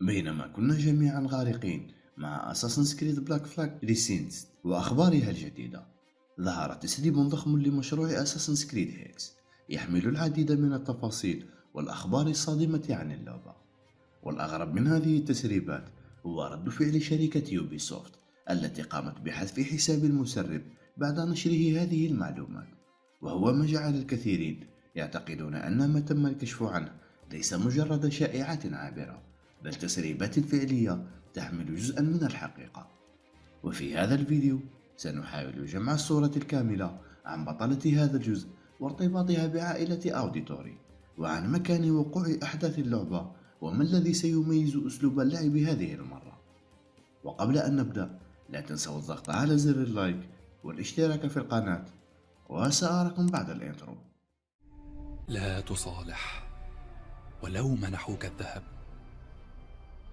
بينما كنا جميعا غارقين مع أساسنز كريد بلاك فلاج ريسينست وأخبارها الجديدة، ظهر تسريب ضخم لمشروع أساسنز كريد هيكس يحمل العديد من التفاصيل والأخبار الصادمة عن اللعبة. والأغرب من هذه التسريبات هو رد فعل شركة يوبي سوفت التي قامت بحذف حساب المسرب بعد نشره هذه المعلومات، وهو ما جعل الكثيرين يعتقدون أن ما تم الكشف عنه ليس مجرد شائعات عابرة، بل تسريبات فعلية تحمل جزءا من الحقيقة. وفي هذا الفيديو سنحاول جمع الصورة الكاملة عن بطلة هذا الجزء وارتباطها بعائلة أوديتوري، وعن مكان وقوع أحداث اللعبة، وما الذي سيميز أسلوب اللعب هذه المرة. وقبل أن نبدأ، لا تنسوا الضغط على زر اللايك والاشتراك في القناة، وسأراكم بعد الانترو. لا تصالح ولو منحوك الذهب.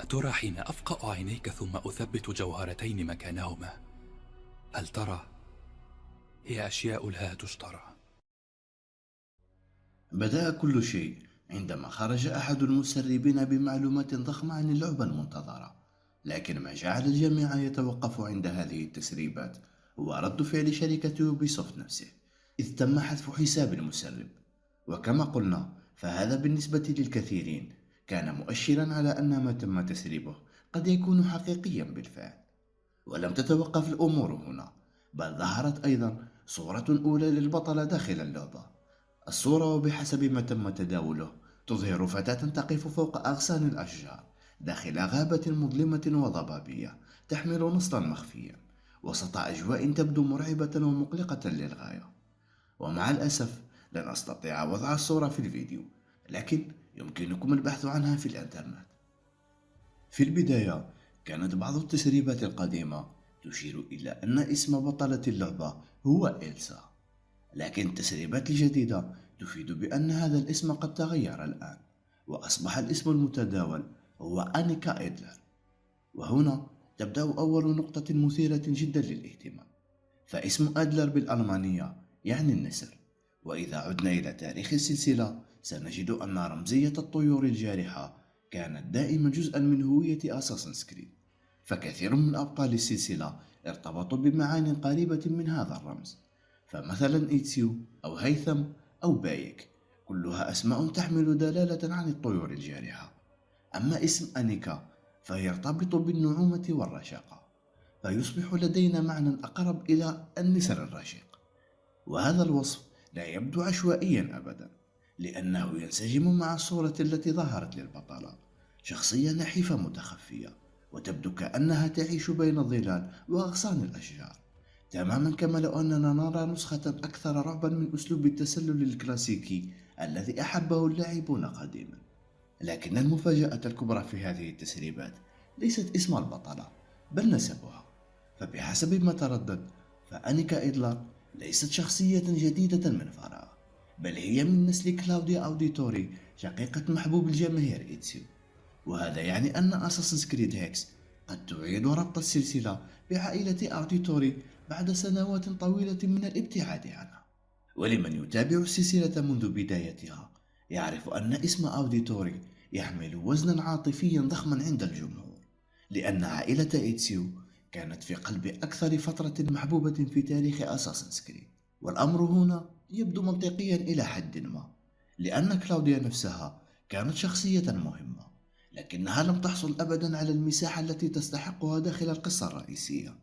أترى حين أفقأ عينيك ثم أثبت جوهرتين مكانهما، هل ترى؟ هي أشياء لا تشترى. بدأ كل شيء عندما خرج أحد المسربين بمعلومات ضخمة عن اللعبة المنتظرة، لكن ما جعل الجميع يتوقف عند هذه التسريبات هو رد فعل شركة يوبيسوفت نفسه، إذ تم حذف حساب المسرب. وكما قلنا، فهذا بالنسبة للكثيرين كان مؤشرا على أن ما تم تسريبه قد يكون حقيقيا بالفعل. ولم تتوقف الأمور هنا، بل ظهرت أيضا صورة أولى للبطلة داخل اللعبة. الصورة وبحسب ما تم تداوله تظهر فتاة تقف فوق أغصان الأشجار داخل غابة مظلمة وضبابية، تحمل نصلا مخفيا وسط أجواء تبدو مرعبة ومقلقة للغاية. ومع الأسف لن أستطيع وضع الصورة في الفيديو، لكن يمكنكم البحث عنها في الإنترنت. في البداية كانت بعض التسريبات القديمة تشير إلى أن اسم بطلة اللعبة هو إلسا، لكن التسريبات الجديدة تفيد بأن هذا الاسم قد تغير الآن، وأصبح الاسم المتداول هو أنيكا إيدلر. وهنا تبدأ أول نقطة مثيرة جدا للاهتمام، فاسم أدلر بالألمانية يعني النسر، وإذا عدنا إلى تاريخ السلسلة سنجد أن رمزية الطيور الجارحة كانت دائما جزءا من هوية أساسنز كريد، فكثير من أبطال السلسلة ارتبطوا بمعان قريبة من هذا الرمز، فمثلا إيتسيو أو هيثم أو بايك، كلها أسماء تحمل دلالة عن الطيور الجارحة. أما اسم أنيكا فيرتبط بالنعومة والرشاقة، فيصبح لدينا معنى أقرب إلى النسر الرشيق. وهذا الوصف لا يبدو عشوائيا أبدا، لأنه ينسجم مع الصورة التي ظهرت للبطلة، شخصية نحيفة متخفية وتبدو كأنها تعيش بين الظلال وأغصان الأشجار، تماما كما لو أننا نرى نسخة أكثر رعبا من أسلوب التسلل الكلاسيكي الذي أحبه اللاعبون قديما. لكن المفاجأة الكبرى في هذه التسريبات ليست اسم البطلة، بل نسبها. فبحسب ما تردد، فأنيكا إدلر ليست شخصية جديدة من فراغ، بل هي من نسل كلاوديا أوديتوري، شقيقة محبوب الجماهير إيتسيو. وهذا يعني أن أساسنز كريد هيكس قد تعيد ربط السلسلة بعائلة أوديتوري بعد سنوات طويلة من الابتعاد عنها. ولمن يتابع السلسلة منذ بدايتها يعرف أن اسم أوديتوري يحمل وزنا عاطفيا ضخما عند الجمهور، لأن عائلة إيتسيو كانت في قلب أكثر فترة محبوبة في تاريخ أساسنز كريد. والأمر هنا يبدو منطقيا إلى حد ما، لأن كلاوديا نفسها كانت شخصية مهمة، لكنها لم تحصل أبدا على المساحة التي تستحقها داخل القصة الرئيسية.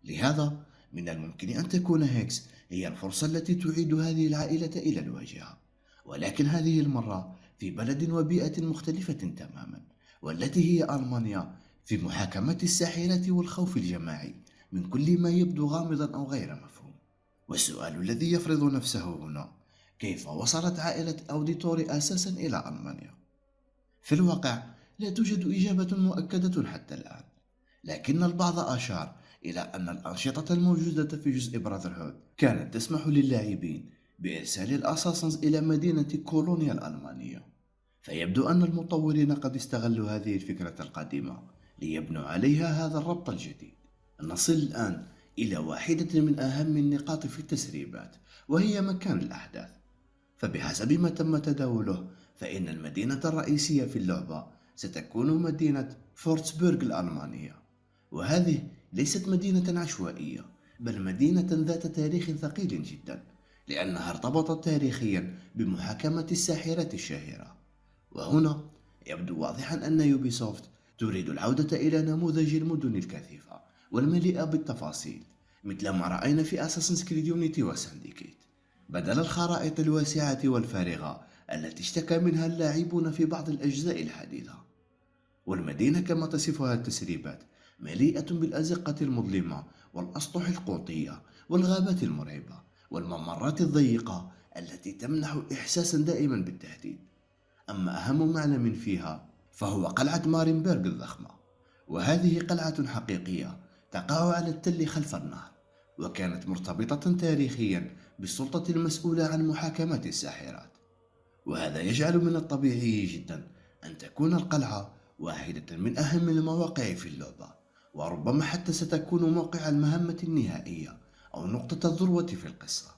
لهذا من الممكن أن تكون هيكس هي الفرصة التي تعيد هذه العائلة إلى الواجهة، ولكن هذه المرة في بلد وبيئة مختلفة تماما، والتي هي ألمانيا، في محاكمة الساحرة والخوف الجماعي من كل ما يبدو غامضا أو غير مفهوم. والسؤال الذي يفرض نفسه هنا، كيف وصلت عائلة أوديتوري أساسا إلى ألمانيا؟ في الواقع لا توجد إجابة مؤكدة حتى الآن، لكن البعض أشار إلى أن الأنشطة الموجودة في جزء براذرهود كانت تسمح للاعبين بإرسال الأساسنز إلى مدينة كولونيا الألمانية، فيبدو أن المطورين قد استغلوا هذه الفكرة القديمة ليبنوا عليها هذا الربط الجديد. نصل الآن إلى واحدة من أهم النقاط في التسريبات، وهي مكان الأحداث. فبحسب ما تم تداوله، فإن المدينة الرئيسية في اللعبة ستكون مدينة فورتسبورغ الألمانية، وهذه ليست مدينة عشوائية، بل مدينة ذات تاريخ ثقيل جدا، لأنها ارتبطت تاريخيا بمحاكمة الساحرة الشهيرة. وهنا يبدو واضحا أن يوبيسوفت تريد العودة إلى نموذج المدن الكثيفة والمليئة بالتفاصيل، مثل ما رأينا في أساسنز كريد يونيتي وسانديكيت، بدل الخرائط الواسعة والفارغة التي اشتكى منها اللاعبون في بعض الأجزاء الحديثة. والمدينة كما تصفها التسريبات مليئة بالأزقة المظلمة والأسطح القوطية والغابات المرعبة والممرات الضيقة التي تمنح إحساسا دائما بالتهديد. أما أهم معلم فيها فهو قلعة مارينبرغ الضخمة، وهذه قلعة حقيقية تقع على التل خلف النهر، وكانت مرتبطة تاريخيا بالسلطة المسؤولة عن محاكمة الساحرات. وهذا يجعل من الطبيعي جدا أن تكون القلعة واحدة من أهم المواقع في اللعبة، وربما حتى ستكون موقع المهمة النهائية أو نقطة الذروة في القصة.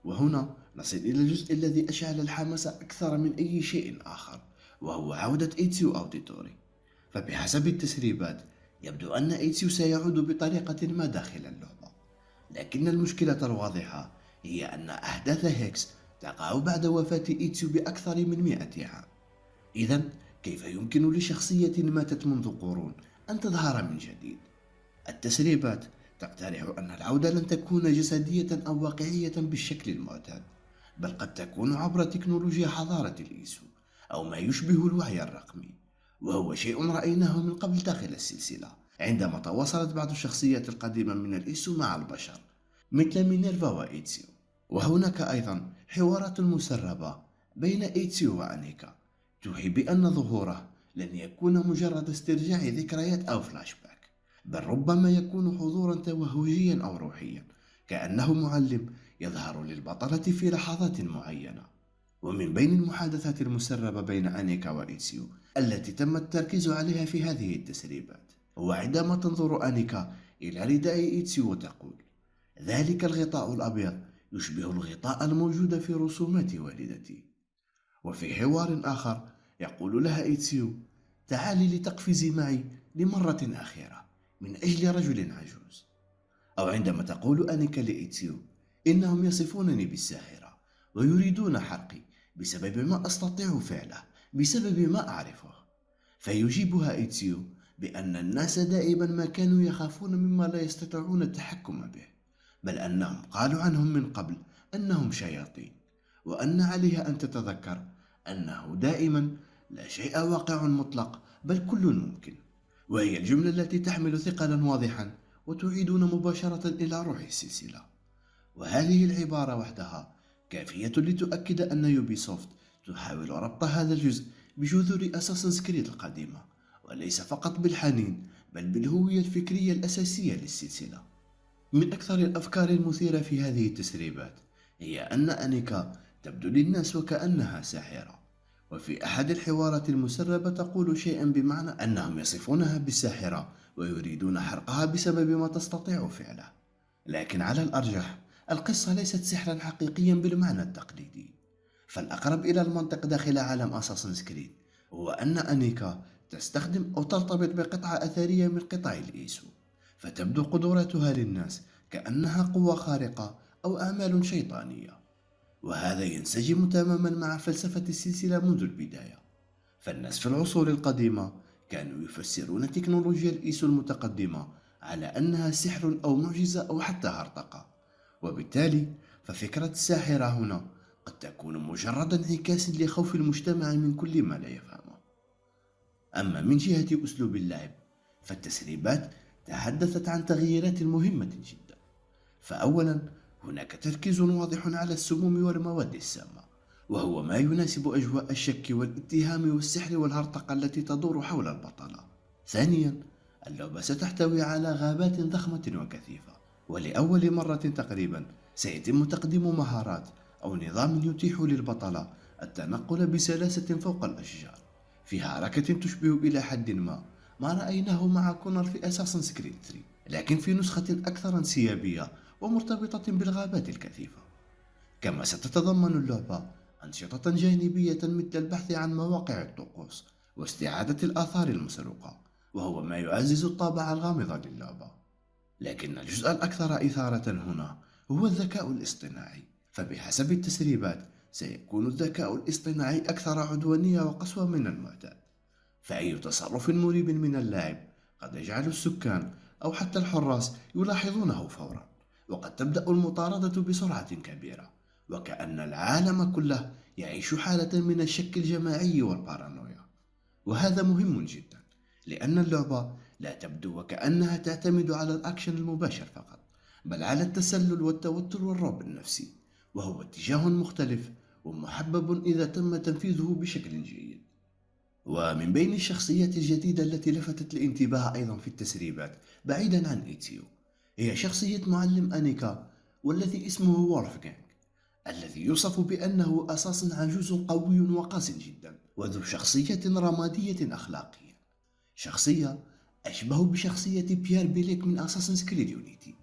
وهنا نصل إلى الجزء الذي أشعل الحماس أكثر من أي شيء آخر، وهو عودة إيتسيو أوديتوري. فبحسب التسريبات يبدو أن إيتسيو سيعود بطريقة ما داخل اللعبة، لكن المشكلة الواضحة هي أن أحداث هيكس تقع بعد وفاة إيتسيو بأكثر من 100 عام. إذن كيف يمكن لشخصية ماتت منذ قرون أن تظهر من جديد؟ التسريبات تقترح أن العودة لن تكون جسدية أو واقعية بالشكل المعتاد، بل قد تكون عبر تكنولوجيا حضارة الإيسو أو ما يشبه الوعي الرقمي، وهو شيء رأيناه من قبل داخل السلسلة عندما تواصلت بعض الشخصيات القديمة من الإيسو مع البشر مثل مينيرفا وإيتسيو. وهناك أيضا حوارات مسربة بين إيتسيو وأنيكا توحي بأن ظهوره لن يكون مجرد استرجاع ذكريات أو فلاش باك، بل ربما يكون حضورا توهجيا أو روحيا، كأنه معلم يظهر للبطلة في لحظات معينة. ومن بين المحادثات المسربة بين أنيكا وإيتسيو التي تم التركيز عليها في هذه التسريبات هو عندما تنظر أنيكا إلى رداء إيتسيو وتقول: ذلك الغطاء الأبيض يشبه الغطاء الموجود في رسومات والدتي. وفي حوار آخر يقول لها إيتسيو: تعالي لتقفزي معي لمرة أخيرة من أجل رجل عجوز. أو عندما تقول أنيكا لإيتسيو: إنهم يصفونني بالساحرة ويريدون حرقي بسبب ما أستطيع فعله، بسبب ما أعرفه. فيجيبها إيتسيو بأن الناس دائما ما كانوا يخافون مما لا يستطيعون التحكم به، بل أنهم قالوا عنهم من قبل أنهم شياطين، وأن عليها أن تتذكر أنه دائما لا شيء واقع مطلق بل كل ممكن. وهي الجملة التي تحمل ثقلا واضحا وتعيدنا مباشرة إلى روح السلسلة. وهذه العبارة وحدها كافية لتؤكد أن يوبيسوفت تحاول ربط هذا الجزء بجذور أساسنز كريد القديمة، وليس فقط بالحنين بل بالهوية الفكرية الأساسية للسلسلة. من أكثر الأفكار المثيرة في هذه التسريبات هي أن أنيكا تبدو للناس وكأنها ساحرة، وفي أحد الحوارات المسربة تقول شيئا بمعنى أنهم يصفونها بالساحرة ويريدون حرقها بسبب ما تستطيع فعله. لكن على الأرجح القصة ليست سحرا حقيقيا بالمعنى التقليدي، فالأقرب إلى المنطق داخل عالم أساسنز كريد هو أن أنيكا تستخدم أو ترتبط بقطعة أثرية من قطع الإيسو، فتبدو قدراتها للناس كأنها قوة خارقة أو أعمال شيطانية. وهذا ينسجم تماما مع فلسفة السلسلة منذ البداية، فالناس في العصور القديمة كانوا يفسرون تكنولوجيا الإيسو المتقدمة على أنها سحر أو معجزة أو حتى هرطقة، وبالتالي ففكرة الساحرة هنا قد تكون مجرد انعكاس لخوف المجتمع من كل ما لا يفهمه. أما من جهة أسلوب اللعب فالتسريبات تحدثت عن تغييرات مهمة جدا. فأولا هناك تركيز واضح على السموم والمواد السامة، وهو ما يناسب أجواء الشك والاتهام والسحر والهرطقة التي تدور حول البطلة. ثانيا اللعبة ستحتوي على غابات ضخمة وكثيفة، ولأول مرة تقريبا سيتم تقديم مهارات أو نظام يتيح للبطلة التنقل بسلاسة فوق الأشجار في حركة تشبه إلى حد ما رأيناه مع كونر في أساسنز كريد 3، لكن في نسخة أكثر انسيابية ومرتبطة بالغابات الكثيفة. كما ستتضمن اللعبة أنشطة جانبية مثل البحث عن مواقع الطقوس واستعادة الآثار المسروقة، وهو ما يعزز الطابع الغامض للعبة. لكن الجزء الأكثر إثارة هنا هو الذكاء الاصطناعي، فبحسب التسريبات سيكون الذكاء الاصطناعي أكثر عدوانية وقسوة من المعتاد، فأي تصرف مريب من اللاعب قد يجعل السكان أو حتى الحراس يلاحظونه فورا، وقد تبدأ المطاردة بسرعة كبيرة، وكأن العالم كله يعيش حالة من الشك الجماعي والبارانويا. وهذا مهم جدا، لأن اللعبة لا تبدو وكأنها تعتمد على الأكشن المباشر فقط، بل على التسلل والتوتر والرعب النفسي، وهو اتجاه مختلف ومحبب إذا تم تنفيذه بشكل جيد. ومن بين الشخصيات الجديدة التي لفتت الانتباه أيضا في التسريبات بعيدا عن إيتسيو، هي شخصية معلم أنيكا، والذي اسمه وولفغانغ، الذي يوصف بأنه أساسا عجوز قوي وقاس جدا، وذو شخصية رمادية أخلاقيا، شخصية أشبه بشخصية بيير بيليك من أساسنز كريد يونيتي.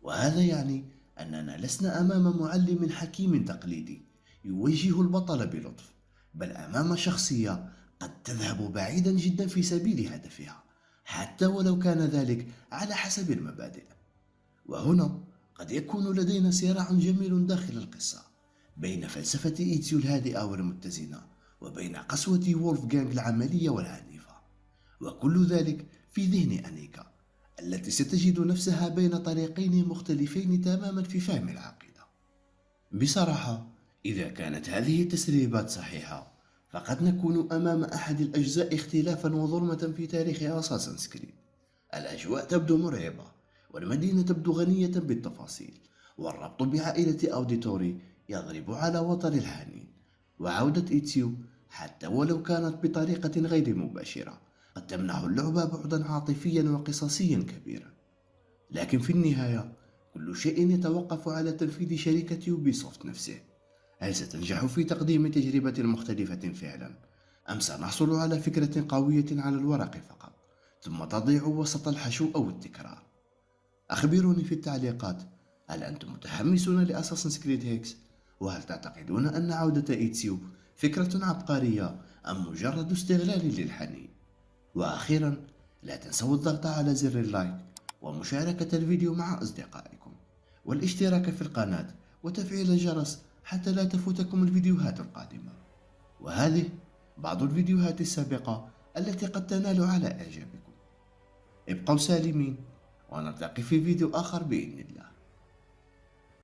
وهذا يعني أننا لسنا أمام معلم حكيم تقليدي يوجه البطل بلطف، بل أمام شخصية قد تذهب بعيدا جدا في سبيل هدفها، حتى ولو كان ذلك على حسب المبادئ. وهنا قد يكون لدينا صراع جميل داخل القصة بين فلسفة إيتسيو الهادئة والمتزنة وبين قسوة وولفغانغ العملية والعنيفة، وكل ذلك في ذهن أنيكا التي ستجد نفسها بين طريقين مختلفين تماما في فهم العقيدة. بصراحة إذا كانت هذه التسريبات صحيحة، فقد نكون أمام أحد الأجزاء اختلافا وظلمة في تاريخ أساسنز كريد. الأجواء تبدو مرعبة، والمدينة تبدو غنية بالتفاصيل، والربط بعائلة أوديتوري يضرب على وتر الحنين، وعودة إيتسيو حتى ولو كانت بطريقة غير مباشرة قد تمنح اللعبة بعدا عاطفيا وقصصيا كبيرا. لكن في النهاية كل شيء يتوقف على تنفيذ شركة يوبيسوفت نفسه. هل ستنجح في تقديم تجربة مختلفة فعلا، أم سنحصل على فكرة قوية على الورق فقط ثم تضيع وسط الحشو أو التكرار؟ أخبروني في التعليقات، هل أنتم متحمسون لأساسنز كريد هيكس؟ وهل تعتقدون أن عودة إيتسيو فكرة عبقرية أم مجرد استغلال للحنين؟ وأخيرا لا تنسوا الضغط على زر اللايك ومشاركة الفيديو مع أصدقائكم والاشتراك في القناة وتفعيل الجرس حتى لا تفوتكم الفيديوهات القادمة. وهذه بعض الفيديوهات السابقة التي قد تنال على إعجابكم. ابقوا سالمين، ونلتقي في فيديو آخر بإذن الله.